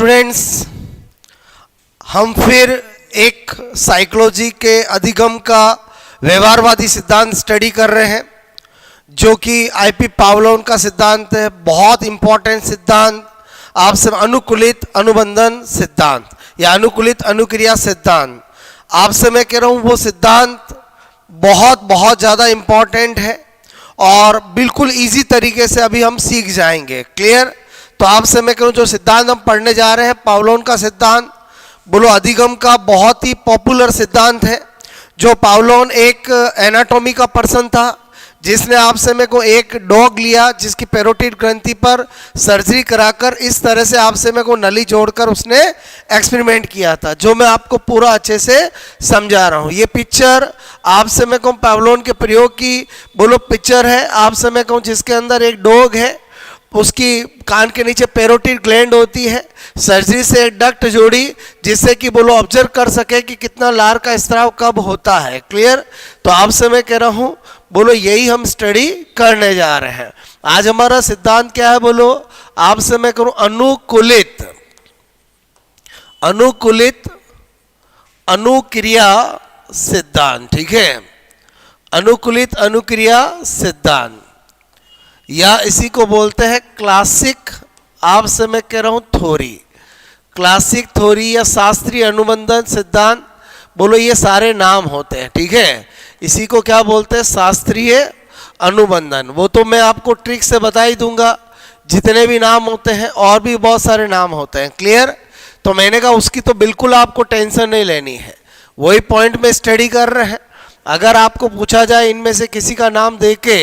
Students, हम फिर एक साइकोलॉजी के अधिगम का व्यवहारवादी सिद्धांत स्टडी कर रहे हैं जो कि आईपी पावलोन का सिद्धांत है। बहुत इंपॉर्टेंट सिद्धांत, आपसे अनुकूलित अनुबंधन सिद्धांत या अनुकूलित अनुक्रिया सिद्धांत। आपसे मैं कह रहा हूँ वो सिद्धांत बहुत ज़्यादा इंपॉर्टेंट है और बिल्कुल इजी तरीके से अभी हम सीख जाएंगे। क्लियर? तो आपसे मैं कहूँ जो सिद्धांत हम पढ़ने जा रहे हैं पावलोन का सिद्धांत, बोलो अधिगम का बहुत ही पॉपुलर सिद्धांत है। जो पावलोन एक एनाटॉमी का पर्सन था जिसने आपसे मेरे को एक डॉग लिया जिसकी पैरोटिड ग्रंथि पर सर्जरी कराकर इस तरह से आपसे मेरे को नली जोड़कर उसने एक्सपेरिमेंट किया था, जो मैं आपको पूरा अच्छे से समझा रहा हूँ। ये पिक्चर आपसे मैं कहूँ पावलोन के प्रयोग की बोलो पिक्चर है। आपसे मैं कहूँ जिसके अंदर एक डॉग है, उसकी कान के नीचे पैरोटिड ग्लैंड होती है, सर्जरी से एक डक्ट जोड़ी जिससे कि बोलो ऑब्जर्व कर सके कि कितना लार का स्त्राव कब होता है। क्लियर? तो आपसे मैं कह रहा हूँ बोलो यही हम स्टडी करने जा रहे हैं। आज हमारा सिद्धांत क्या है? बोलो आपसे मैं करूँ अनुकूलित अनुक्रिया सिद्धांत। ठीक है, अनुकूलित अनुक्रिया सिद्धांत या इसी को बोलते हैं क्लासिक, आपसे मैं कह रहा हूँ थ्योरी, क्लासिक थ्योरी या शास्त्रीय अनुबंधन सिद्धांत। बोलो ये सारे नाम होते हैं। ठीक है, इसी को क्या बोलते हैं? शास्त्रीय अनुबंधन। वो तो मैं आपको ट्रिक से बता ही दूंगा, जितने भी नाम होते हैं और भी बहुत सारे नाम होते हैं। क्लियर? तो मैंने कहा उसकी तो बिल्कुल आपको टेंशन नहीं लेनी है, वही पॉइंट में स्टडी कर रहे हैं। अगर आपको पूछा जाए इनमें से किसी का नाम देके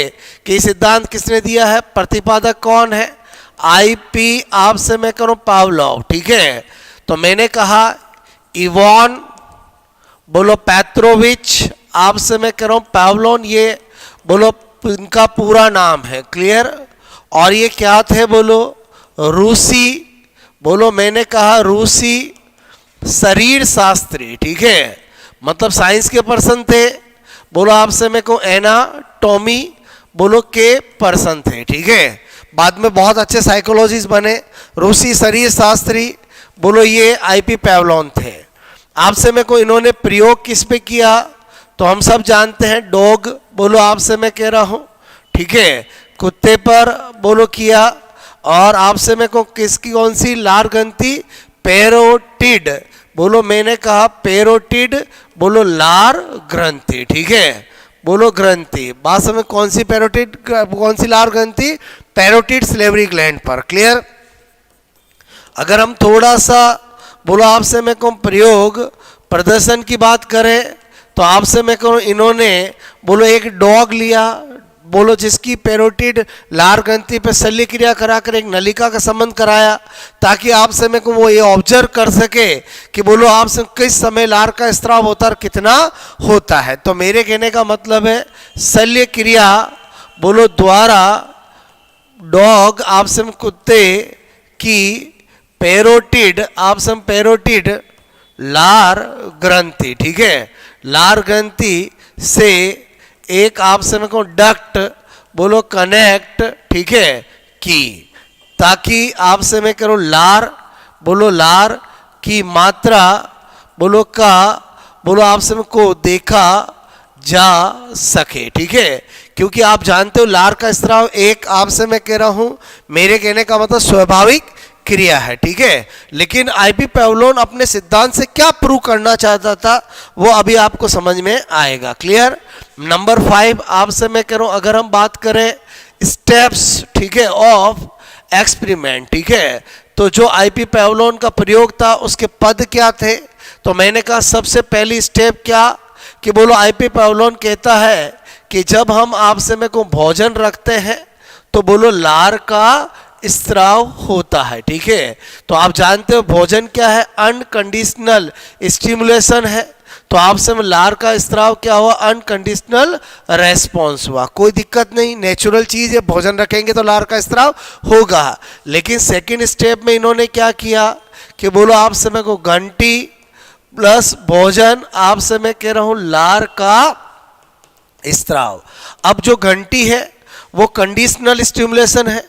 कि सिद्धांत किसने दिया है, प्रतिपादक कौन है, आईपी आपसे मैं करूं पावलोव। ठीक है, तो मैंने कहा इवान बोलो पेत्रोविच, आपसे मैं कह रहा हूं पावलोन, ये बोलो इनका पूरा नाम है। क्लियर? और ये क्या थे? बोलो रूसी, बोलो मैंने कहा रूसी शरीर शास्त्री। ठीक है, मतलब साइंस के पर्सन थे। बोलो आपसे मैं को एनाटॉमी बोलो के पर्सन थे। ठीक है, बाद में बहुत अच्छे साइकोलॉजिस्ट बने, रूसी शरीर शास्त्री। बोलो ये आईपी पावलोन थे। आपसे मैं को इन्होंने प्रयोग किस पे किया? तो हम सब जानते हैं डॉग, बोलो आपसे मैं कह रहा हूँ। ठीक है, कुत्ते पर बोलो किया। और आपसे मैं को किसकी कौन सी लार ग्रंथि? पैरोटिड, बोलो मैंने कहा पैरोटिड बोलो लार ग्रंथि। ठीक है, बोलो ग्रंथि, बात समझ कौन सी पैरोटिड कौन सी लार ग्रंथि? पैरोटिड सलेवरी ग्लैंड पर। क्लियर? अगर हम थोड़ा सा बोलो आपसे मैं कहूँ प्रयोग प्रदर्शन की बात करें तो आपसे मैं कहूँ इन्होंने बोलो एक डॉग लिया, बोलो जिसकी पैरोटिड लार ग्रंथि पे शल्य क्रिया कराकर एक नलिका का संबंध कराया ताकि आपसे मैं को वो ये ऑब्जर्व कर सके कि बोलो आपसे किस समय लार का स्त्राव होता है, कितना होता है। तो मेरे कहने का मतलब है शल्य क्रिया बोलो द्वारा डॉग आपसे कुत्ते की पैरोटिड आपसे पैरोटिड लार ग्रंथि, ठीक है, लार ग्रंथि से एक आपसे मैं को डक्ट बोलो कनेक्ट, ठीक है, की, ताकि आपसे मैं करूँ लार बोलो लार की मात्रा बोलो का बोलो आपसे मैं को देखा जा सके। ठीक है, क्योंकि आप जानते हो लार का स्त्राव एक आपसे मैं कह रहा हूँ मेरे कहने का मतलब स्वाभाविक क्रिया है। ठीक है, लेकिन आईपी पावलोन अपने सिद्धांत से क्या प्रूव करना चाहता था वो अभी आपको समझ में आएगा। क्लियर? नंबर 5 आपसे मैं कह रहा हूं अगर हम बात करें स्टेप्स, ठीक है, ऑफ एक्सपेरिमेंट। ठीक है, तो जो आईपी पावलोन का प्रयोग था उसके पद क्या थे? तो मैंने कहा सबसे पहली स्टेप क्या कि बोलो आईपी पावलोन कहता है कि जब हम आपसे में को भोजन रखते हैं तो बोलो लार का स्त्राव होता है। ठीक है, तो आप जानते हो भोजन क्या है? अनकंडीशनल स्टिमुलेशन है। तो आपसे में लार का स्त्राव क्या हुआ? अनकंडीशनल रेस्पॉन्स हुआ। कोई दिक्कत नहीं, नेचुरल चीज है, भोजन रखेंगे तो लार का स्त्राव होगा। लेकिन सेकंड स्टेप में इन्होंने क्या किया कि बोलो आपसे में को घंटी प्लस भोजन आपसे मैं कह रहा हूं लार का स्त्राव। अब जो घंटी है वो कंडीशनल स्टिमुलेशन है,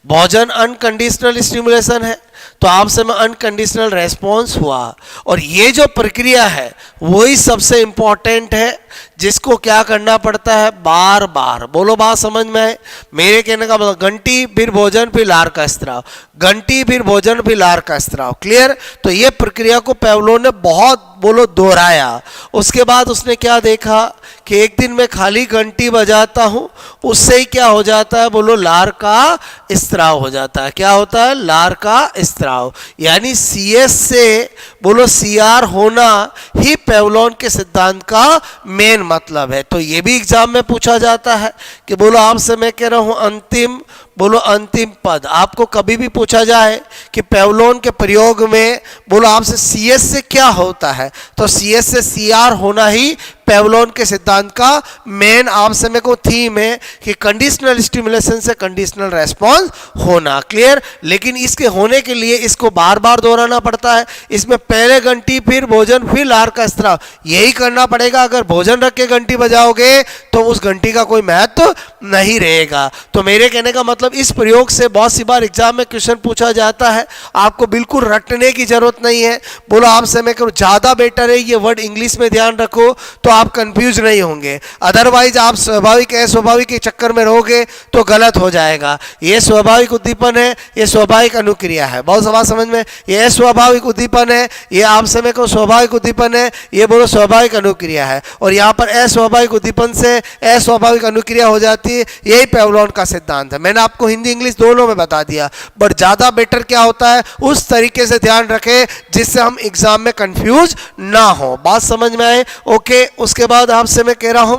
भोजन अनकंडीशनल स्टिमुलेशन है, तो आपसे में अनकंडीशनल रेस्पॉन्स हुआ। और ये जो प्रक्रिया है वही सबसे इंपॉर्टेंट है, जिसको क्या करना पड़ता है, बार बार। बोलो बात समझ में है? मेरे कहने का मतलब घंटी फिर भोजन फिर लार का स्त्राव, घंटी फिर भोजन फिर लार का स्त्राव। क्लियर? तो ये प्रक्रिया को पेवलो ने बहुत बोलो दोहराया। उसके बाद उसने क्या देखा कि एक दिन मैं खाली घंटी बजाता हूं, उससे ही क्या हो जाता है, बोलो लार का स्त्राव हो जाता है। क्या होता है? लार का स्त्राव। यानी CS से बोलो CR होना ही पेवलोन के सिद्धांत का मेन मतलब है। तो ये भी एग्जाम में पूछा जाता है कि बोलो आपसे मैं कह रहा हूं अंतिम, बोलो अंतिम पद आपको कभी भी पूछा जाए कि पेवलोन के प्रयोग में बोलो आपसे CS से क्या होता है, तो CS से CR होना ही पेवलोन के सिद्धांत का मेन आपसे में को थीम है कि कंडीशनल स्टिमुलेशन से कंडीशनल रेस्पॉन्स होना। क्लियर? लेकिन इसके होने के लिए इसको बार बार दोहराना पड़ता है। इसमें पहले घंटी फिर भोजन फिर लार का स्त्राव, यही करना पड़ेगा। अगर भोजन रख के घंटी बजाओगे तो उस घंटी का कोई महत्व नहीं रहेगा। तो मेरे कहने का मतलब इस प्रयोग से बहुत सी बार एग्जाम में क्वेश्चन पूछा जाता है, आपको बिल्कुल रटने की जरूरत नहीं है। बोलो आपसे मैं करूँ ज्यादा बेटर है ये वर्ड इंग्लिश में ध्यान रखो तो आप कंफ्यूज नहीं होंगे। अदरवाइज आप स्वाभाविक अस्वाभाविक के चक्कर में रहोगे तो गलत हो जाएगा। ये स्वाभाविक उद्दीपन है, ये स्वाभाविक अनुक्रिया है। बहुत सवाल समझ में? ये अस्वाभाविक उद्दीपन है, ये आप समय को स्वाभाविक उद्दीपन है, ये बोलो स्वाभाविक अनुक्रिया है। और यहाँ पर अस्वाभाविक उद्दीपन से अस्वाभाविक अनुक्रिया हो जाती है। यही पेवलोन का सिद्धांत है। मैंने आपको हिंदी इंग्लिश दोनों में बता दिया, बट ज्यादा बेटर क्या होता है उस तरीके से ध्यान रखें जिससे हम एग्जाम में कंफ्यूज ना हो। बात समझ में आए? ओके। उसके बाद आपसे मैं कह रहा हूं,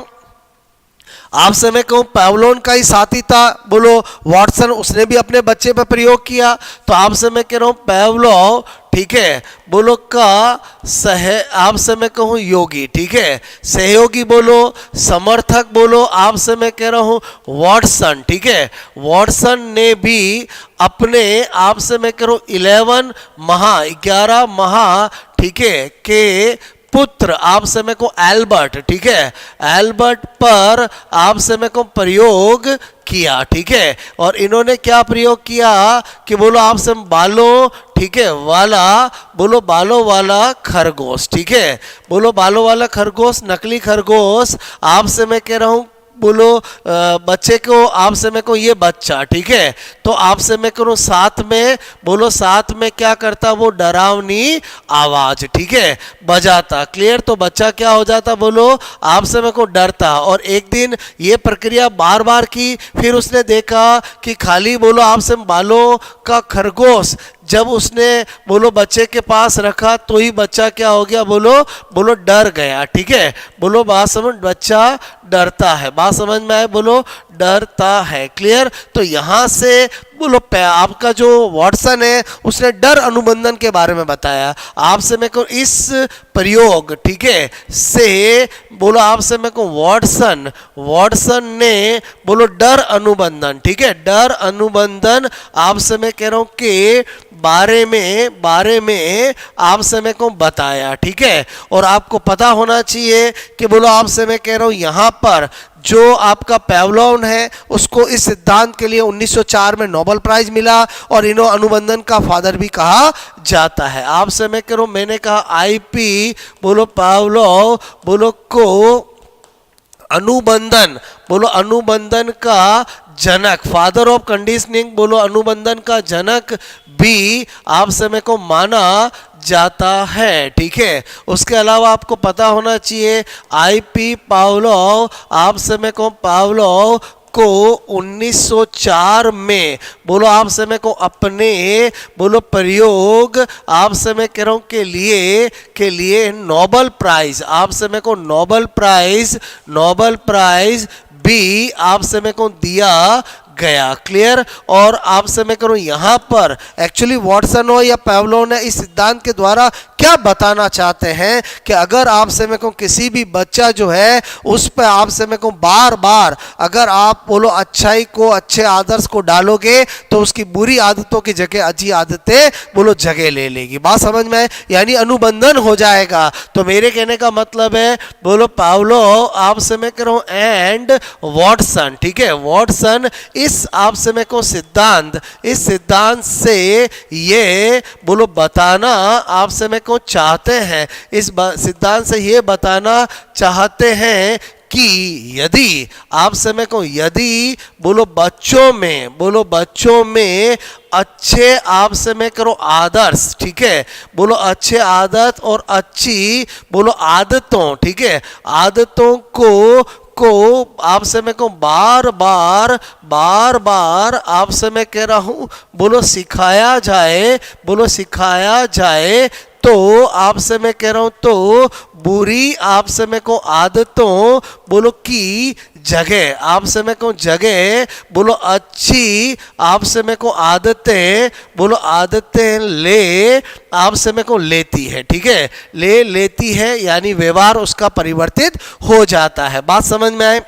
आपसे मैं कहूं पेवलोन का ही साथी था बोलो वाटसन, उसने भी अपने बच्चे पर प्रयोग किया। तो आपसे मैं कह रहा हूं पेवलोव, ठीक है, बोलो का आपसे मैं कहूं योगी, ठीक है, सहयोगी बोलो, समर्थक बोलो आपसे मैं कह रहा हूं वाटसन, ठीक है। वाटसन ने भी अपने आपसे मैं कह रहा हूं 11 महा, ठीक है, के पुत्र आपसे मैं को एल्बर्ट, ठीक है, एल्बर्ट पर आपसे मैं को प्रयोग किया, ठीक है। और इन्होंने क्या प्रयोग किया कि बोलो आपसे बालों, ठीक है, वाला, बोलो बालों वाला खरगोश, ठीक है, बोलो बालों वाला खरगोश, नकली खरगोश आपसे मैं कह रहा हूं बोलो बच्चे को आपसे मैं को ये बच्चा, ठीक है, तो आपसे मैं करूँ साथ में बोलो साथ में क्या करता, वो डरावनी आवाज, ठीक है, बजाता। क्लियर? तो बच्चा क्या हो जाता, बोलो आपसे मैं को डरता। और एक दिन ये प्रक्रिया बार बार की, फिर उसने देखा कि खाली बोलो आपसे बालों का खरगोश जब उसने बोलो बच्चे के पास रखा तो ही बच्चा क्या हो गया, बोलो डर गया, ठीक है। बोलो बात समझ, बच्चा डरता है। बात समझ में आए? बोलो डरता है। क्लियर? तो यहां से बोलो आपका जो वाटसन है उसने डर अनुबंधन के बारे में बताया आपसे मैं को इस प्रयोग, ठीक है, से बोलो आपसे मैं को वाटसन ने बोलो डर अनुबंधन, ठीक है, डर अनुबंधन आपसे मैं कह रहा हूं के बारे में आपसे मैं को बताया, ठीक है। और आपको पता होना चाहिए कि बोलो आपसे मैं कह रहा हूं यहां पर जो आपका पेवलोन है उसको इस सिद्धांत के लिए 1904 में नोबेल प्राइज मिला और इन्हों अनुबंधन का फादर भी कहा जाता है। आपसे मैं कह रहा हूं, मैंने कहा IP बोलो पावलोव बोलो को अनुबंधन, बोलो अनुबंधन का जनक, फादर ऑफ कंडीशनिंग, बोलो अनुबंधन का जनक भी आप समय को माना जाता है, ठीक है। उसके अलावा आपको पता होना चाहिए IP पावलोव आप समय को पावलोव को 1904 में बोलो आप समय को अपने बोलो प्रयोग आप समय कह रहा हूं के लिए नोबेल प्राइज आप समय को नोबेल प्राइज भी आप समय को दिया गया। क्लियर? और आपसे मैं करूं यहां पर एक्चुअली वाटसन हो या पेवलोव ने इस सिद्धांत के द्वारा क्या बताना चाहते हैं कि अगर आपसे मैं कहूं किसी भी बच्चा जो है उस पर आपसे मैं कहूं बार बार अगर आप बोलो अच्छाई को, अच्छे आदर्श को डालोगे तो उसकी बुरी आदतों की जगह अच्छी आदतें बोलो जगह ले लेगी। बात समझ में? यानी अनुबंधन हो जाएगा। तो मेरे कहने का मतलब है बोलो पावलोव आपसे मैं कह रहा हूं एंड वाटसन, ठीक है, वाटसन इस आपसे मैं को सिद्धांत, इस सिद्धांत से ये बोलो बताना आपसे मैं को चाहते हैं, इस सिद्धांत से ये बताना चाहते हैं कि यदि आपसे मैं कहूँ, यदि बोलो बच्चों में अच्छे आपसे मैं करो आदर्श, ठीक है, बोलो अच्छे आदत और अच्छी बोलो आदतों, ठीक है, आदतों को आपसे मैं कहूँ बार बार आपसे मैं कह रहा हूँ बोलो सिखाया जाए, तो आपसे मैं कह रहा हूं तो बुरी आपसे मैं को आदतों बोलो की जगह, आपसे मैं को जगह बोलो अच्छी आपसे मैं को आदतें बोलो आदतें ले आपसे मैं को लेती है, ठीक है, लेती है, यानी व्यवहार उसका परिवर्तित हो जाता है। बात समझ में आए?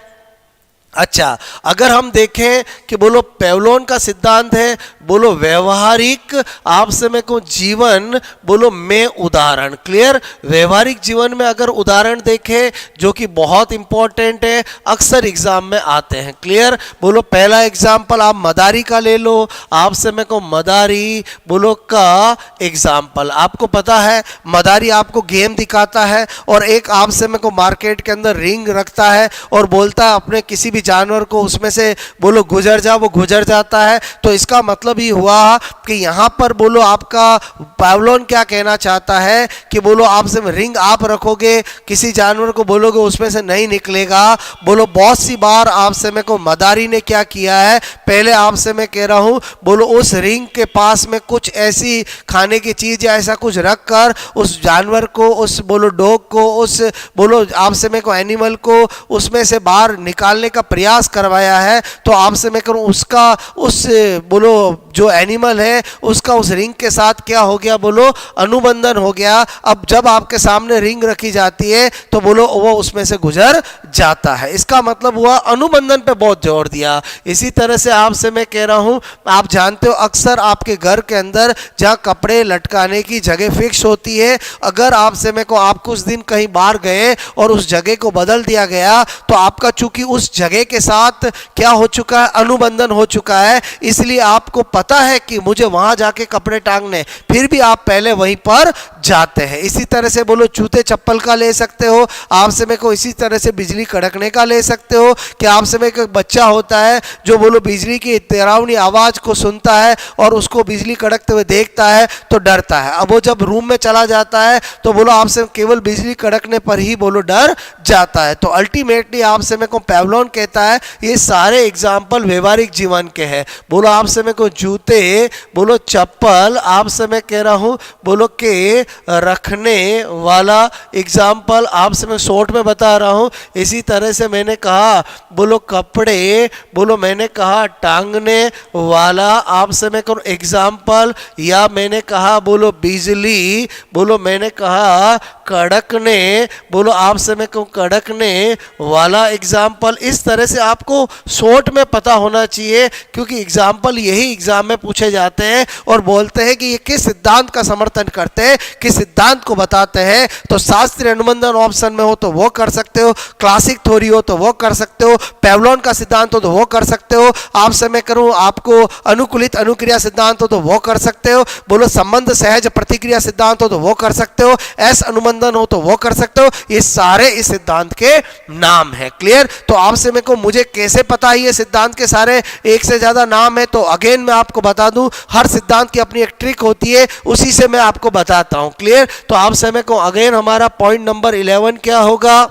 अच्छा, अगर हम देखें कि बोलो पेवलोन का सिद्धांत है बोलो व्यवहारिक आपसे मैं को जीवन बोलो में उदाहरण, क्लियर, व्यवहारिक जीवन में अगर उदाहरण देखें जो कि बहुत इंपॉर्टेंट है, अक्सर एग्जाम में आते हैं, क्लियर, बोलो पहला एग्जाम्पल आप मदारी का ले लो, आपसे मैं को मदारी बोलो का एग्जाम्पल, आपको पता है मदारी आपको गेम दिखाता है और एक आपसे मैं को मार्केट के अंदर रिंग रखता है और बोलता है अपने किसी भी जानवर को उसमें से बोलो गुजर जा, वो गुजर जाता है। तो इसका मतलब ही हुआ कि यहाँ पर बोलो आपका पेवलोन क्या कहना चाहता है कि बोलो आपसे रिंग आप रखोगे, किसी जानवर को बोलोगे उसमें से नहीं निकलेगा। बोलो बहुत सी बार आपसे में को मदारी ने क्या किया है, पहले आपसे मैं कह रहा हूँ बोलो उस रिंग के पास में कुछ ऐसी खाने की चीज या ऐसा कुछ रख कर उस जानवर को, उस बोलो डॉग को, उस बोलो आपसे में को एनिमल को उसमें से बाहर निकालने का प्रयास करवाया है। तो आपसे मैं करूं उसका उस बोलो जो एनिमल है उसका उस रिंग के साथ क्या हो गया बोलो अनुबंधन हो गया। अब जब आपके सामने रिंग रखी जाती है तो बोलो वो उसमें से गुजर जाता है। इसका मतलब हुआ अनुबंधन पे बहुत जोर दिया। इसी तरह से आपसे मैं कह रहा हूं, आप जानते हो अक्सर आपके घर के अंदर जहां कपड़े लटकाने की जगह फिक्स होती है, अगर आपसे मैं को आप कुछ दिन कहीं बाहर गए और उस जगह को बदल दिया गया तो आपका चूंकि उस जगह के साथ क्या हो चुका है, अनुबंधन हो चुका है, इसलिए आपको पता है कि मुझे वहां जाके कपड़े टांगने, फिर भी आप पहले वहीं पर जाते हैं। इसी तरह से बोलो जूते चप्पल का ले सकते हो, आपसे में को इसी तरह से बिजली कड़कने का ले सकते हो कि आपसे में एक बच्चा होता है जो बोलो बिजली की तेरावनी आवाज को सुनता है और उसको बिजली कड़कते हुए देखता है तो डरता है। अब वो जब रूम में चला जाता है तो बोलो आपसे केवल बिजली कड़कने पर ही बोलो डर जाता है। तो अल्टीमेटली आपसे में को पेवलोन कहता है ये सारे एग्जाम्पल व्यवहारिक जीवन के हैं। बोलो आपसे में को जूते बोलो चप्पल आपसे मैं कह रहा हूं बोलो के रखने वाला एग्जाम्पल आपसे मैं शॉर्ट में बता रहा हूं। इसी तरह से मैंने कहा बोलो कपड़े बोलो मैंने कहा टांगने वाला आपसे मैं कहूं एग्जाम्पल, या मैंने कहा बोलो बिजली बोलो मैंने कहा कड़कने बोलो आपसे मैं कहूं कड़कने वाला एग्जाम्पल। इस तरह से आपको शॉर्ट में पता होना चाहिए क्योंकि एग्जाम्पल यही एग्जाम में पूछे जाते हैं और बोलते हैं कि ये किस सिद्धांत का समर्थन करते हैं, किस सिद्धांत को बताते हैं। तो शास्त्रीय अनुबंधन ऑप्शन में हो तो वो कर सकते हो, क्लासिक थ्योरी हो तो वो कर सकते हो, पेवलोन का सिद्धांत हो तो वो कर सकते हो, आपसे मैं करूं आपको अनुकूलित अनुक्रिया सिद्धांत हो तो वो कर सकते हो, बोलो संबंध सहज प्रतिक्रिया सिद्धांत हो तो वो कर सकते हो, एस अनुबंधन हो तो वो कर सकते हो। ये सारे इस सिद्धांत के नाम है। क्लियर? तो आपसे मेरे को मुझे कैसे पता है ये सिद्धांत के सारे एक से ज्यादा नाम है, तो अगेन मैं आपको बता दूं हर सिद्धांत की अपनी एक ट्रिक होती है, उसी से मैं आपको बताता हूं। क्लियर? तो आप समय को अगेन हमारा पॉइंट नंबर 11 क्या होगा,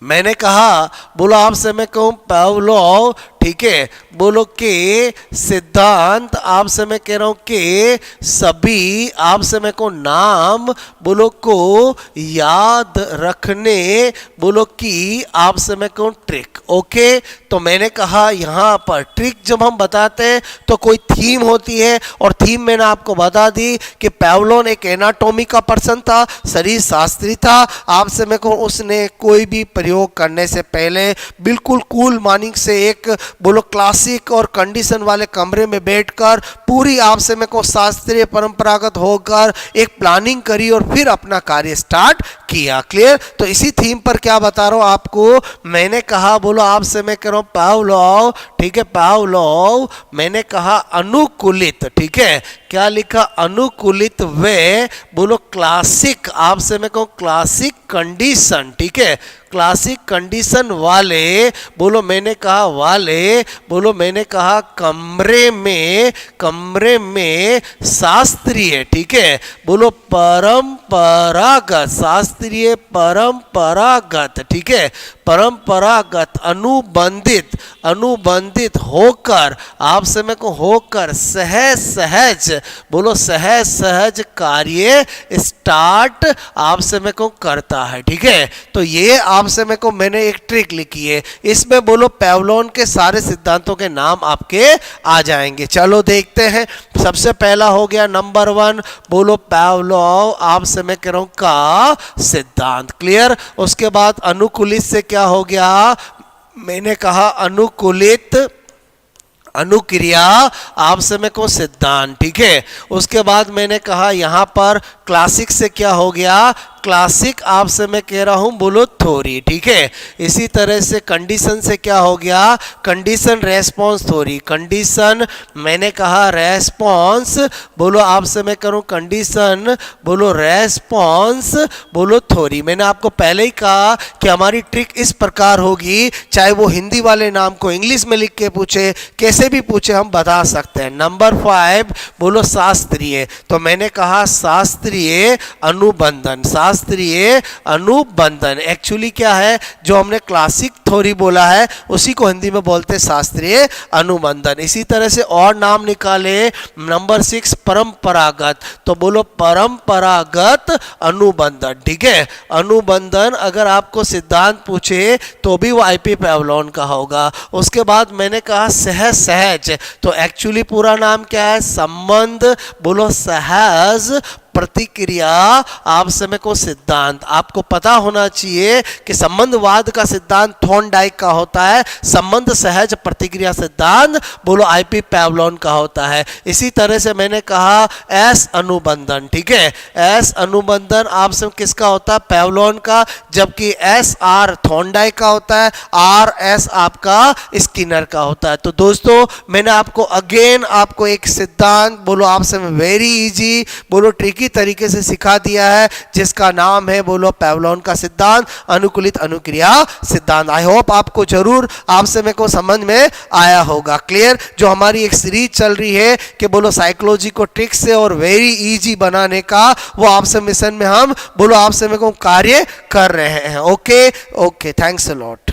मैंने कहा बोलो आपसे मैं कहूं पावलोव, ठीक है, बोलो के सिद्धांत आपसे मैं कह रहा हूं के सभी आपसे मैं को नाम बोलो को याद रखने बोलो की आपसे मैं कहूं ट्रिक। ओके, तो मैंने कहा यहां पर ट्रिक जब हम बताते हैं तो कोई थीम होती है और थीम मैंने आपको बता दी कि पेवलोन एक एनाटॉमी का पर्सन था, शरीर शास्त्री था। आपसे मैं कहूं उसने कोई भी प्रयोग करने से पहले बिल्कुल कूल माइंड से एक बोलो क्लासिक और कंडीशन वाले कमरे में बैठकर पूरी आपसे में को शास्त्रीय परंपरागत होकर एक प्लानिंग करी और फिर अपना कार्य स्टार्ट किया। क्लियर? तो इसी थीम पर क्या बता रहा हूं आपको, मैंने कहा बोलो आपसे मैं कह रहा हूं पावलोव, ठीक ठीक है, पावलोव मैंने कहा अनुकूलित, ठीक है, क्या लिखा अनुकूलित वे, बोलो क्लासिक, आपसे मैं कहूँ क्लासिक कंडीशन, ठीक है, क्लासिक कंडीशन वाले, बोलो मैंने कहा वाले, बोलो मैंने कहा कमरे में शास्त्रीय, ठीक है, बोलो परंपरागत, शास्त्रीय परंपरागत, ठीक है, परंपरागत अनुबंधित होकर, आपसे मैं को होकर सहज, बोलो सहज कार्य स्टार्ट आपसे मैं को करता है, ठीक है। तो ये आपसे मैं को मैंने एक ट्रिक लिखी है, इसमें बोलो पावलोव के सारे सिद्धांतों के नाम आपके आ जाएंगे। चलो देखते हैं। सबसे पहला हो गया नंबर 1, बोलो पावलोव आपसे मैं कह रहा हूं का सिद्धांत, क्लियर। उसके बाद अनुकूलित से क्या हो गया, मैंने कहा अनुकूलित अनुक्रिया आपसे मैं को सिद्धांत, ठीक है। उसके बाद मैंने कहा यहां पर क्लासिक से क्या हो गया, क्लासिक आपसे मैं कह रहा हूं बोलो थ्योरी, ठीक है। इसी तरह से कंडीशन से क्या हो गया, कंडीशन रेस्पॉन्स थ्योरी, कंडीशन मैंने कहा रेस्पॉन्स, बोलो आपसे मैं करूं कंडीशन, बोलो रेस्पॉन्स, बोलो थ्योरी। मैंने आपको पहले ही कहा कि हमारी ट्रिक इस प्रकार होगी, चाहे वो हिंदी वाले नाम को इंग्लिश में लिख के पूछे, कैसे भी पूछे हम बता सकते हैं। नंबर 5 बोलो शास्त्रीय, तो मैंने कहा शास्त्रीय अनुबंधन, शास्त्रीय अनुबंधन एक्चुअली क्या है, जो हमने क्लासिक थ्योरी बोला है उसी को हिंदी में बोलते हैं शास्त्रीय अनुबंधन। इसी तरह से और नाम निकाले। नंबर 6 परंपरागत, तो बोलो परंपरागत अनुबंधन, ठीक है। अनुबंधन अगर आपको सिद्धांत पूछे तो भी वो आईपी पावलोव का होगा। उसके बाद मैंने कहा सहज, तो एक्चुअली पूरा नाम क्या है, संबंध, बोलो सहज प्रतिक्रिया आपसे मैं को सिद्धांत। आपको पता होना चाहिए कि संबंधवाद का सिद्धांत थॉर्नडाइक का होता है, संबंध सहज प्रतिक्रिया सिद्धांत बोलो आईपी पावलोव का होता है। इसी तरह से मैंने कहा एस अनुबंधन, ठीक है, एस अनुबंधन आपसे किसका होता है, पावलोव का, जबकि एस आर थॉर्नडाइक का होता है, आर एस आपका स्किनर का होता है। तो दोस्तों मैंने आपको अगेन आपको एक सिद्धांत बोलो आपसे वेरी इजी बोलो ट्रिकी तरीके से सिखा दिया है, जिसका नाम है बोलो पावलोव का सिद्धांत, अनुकूलित अनुक्रिया सिद्धांत। आई होप आपको जरूर आपसे मेरे को समझ में आया होगा, क्लियर। जो हमारी एक सीरीज चल रही है कि बोलो साइकोलॉजी को ट्रिक से और वेरी इजी बनाने का, वो आपसे मिशन में हम बोलो आपसे मेरे को कार्य कर रहे हैं। Okay, thanks a lot.